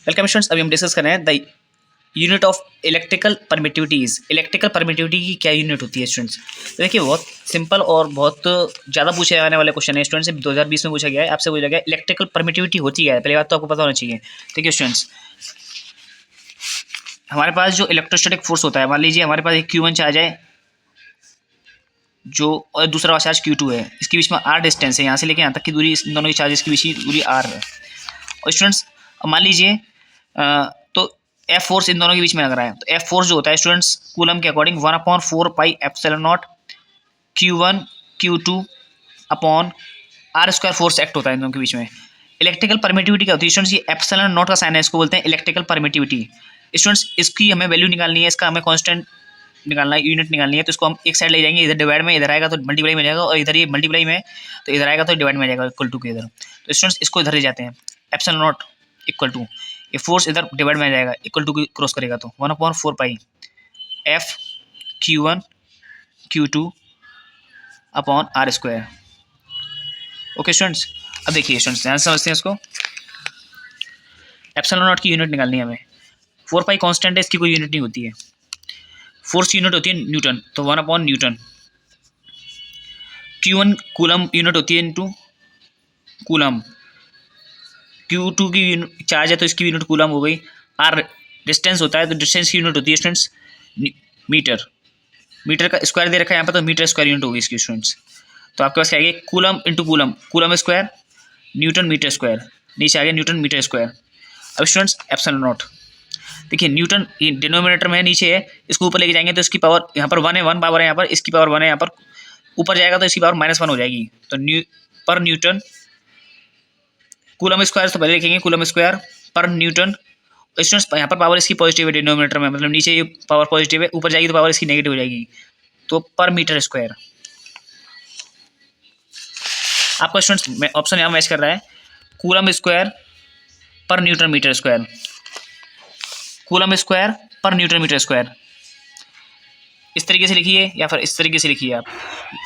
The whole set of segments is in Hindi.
वेलकम स्टूडेंट्स, अभी हम डिस्कस कर रहे हैं the unit of electrical permittivities. Electrical permittivity की क्या यूनिट होती है स्टूडेंट्स? तो देखिए बहुत सिंपल और बहुत ज़्यादा पूछे जाने वाले क्वेश्चन है स्टूडेंट्स। 2020 में पूछा गया है, आपसे पूछा गया इलेक्ट्रिकल परमिटिविटी होती है, पहली बात तो आपको पता होना चाहिए। ठीक है स्टूडेंट्स, हमारे पास जो इलेक्ट्रोस्टैटिक फोर्स होता है, मान लीजिए हमारे पास एक Q1 चार्ज है जो, और दूसरा चार्ज Q2 है, इसके बीच में R डिस्टेंस है, यहाँ से लेके यहाँ तक की दूरी, इन दोनों की चार्जेस के बीच की दूरी R है। और स्टूडेंट्स मान लीजिए तो F फोर्स इन दोनों के बीच में लग रहा है, तो F फोर्स जो होता है स्टूडेंट्स कूलम के according 1/4 pi epsilon not Q1 Q2 upon R² force act होता है इन दोनों के बीच में। इलेक्ट्रिकल परमिटिविटी क्या होती है स्टूडेंट्स? ये एप्सिलॉन नॉट का साइन है, इसको बोलते हैं इलेक्ट्रिकल परमिटिविटी। स्टूडेंट्स इसकी हमें वैल्यू निकालनी है, इसका हमें कांस्टेंट निकालना है, यूनिट निकालनी है। तो इसको हम एक साइड ले जाएंगे, इधर डिवाइड में, इधर आएगा तो मल्टीप्लाई में जाएगा, और इधर ये मल्टीप्लाई में तो इधर आएगा तो डिवाइड में जाएगा इक्वल टू के इधर। तो स्टूडेंट्स इसको इधर ले जाते हैं, एप्सिलॉन नॉट इक्वल टू, ये फोर्स इधर डिवाइड में जाएगा, इक्वल टू क्रॉस करेगा तो 1/4 पाई F Q1 Q2 upon R²। Okay students, अब देखिए स्टूडेंट्स ध्यान से समझते हैं इसको। एप्सिलॉन नॉट की यूनिट निकालनी है हमें, 4 पाई कांस्टेंट है, इसकी कोई यूनिट नहीं होती है। फोर्स की यूनिट होती है न्यूटन, तो 1/न्यूटन। Q1 कूलम यूनिट होती है इनटू कूलम। Q2 की चार्ज है तो इसकी यूनिट कूलम हो गई। R डिस्टेंस होता है तो डिस्टेंस की यूनिट होती है स्टूडेंट्स मीटर। मीटर का स्क्वायर दे रखा है यहाँ पर, तो मीटर स्क्वायर यूनिट होगी इसकी स्टूडेंट्स। तो आपके पास क्या आएगा, coulomb into coulomb, coulomb square newton metre square, नीचे आ गया न्यूटन मीटर स्क्वायर। अब स्टूडेंट्स एप्सिलॉन नॉट, देखिए न्यूटन डिनोमिनेटर में नीचे है, इसको ऊपर लेके जाएंगे तो इसकी पावर यहाँ पर 1 है, 1 पावर है यहाँ पर, इसकी पावर 1 है यहाँ पर, ऊपर जाएगा तो इसकी पावर -1 हो जाएगी। तो पर न्यूटन कूलम स्क्वायर तो पहले लिखेंगे, कूलम स्क्वायर पर न्यूटन। स्टूडेंट्स यहाँ पर पावर इसकी पॉजिटिव है डिनोमिनेटर में, मतलब नीचे ये पावर पॉजिटिव है, ऊपर जाएगी तो पावर इसकी नेगेटिव हो जाएगी, तो पर मीटर स्क्वायर। आपका स्टूडेंट्स ऑप्शन यहाँ मैच कर रहा है, कूलम स्क्वायर पर newton metre square, coulomb square पर न्यूटन मीटर स्क्वायर। इस तरीके से लिखिए या फिर इस तरीके से लिखिए, आप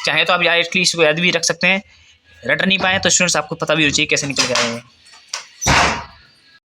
चाहे तो आप इसको याद भी रख सकते हैं। रट नहीं पाए तो स्टूडेंट्स आपको पता भी हो चाहिए कैसे निकल जाएगा।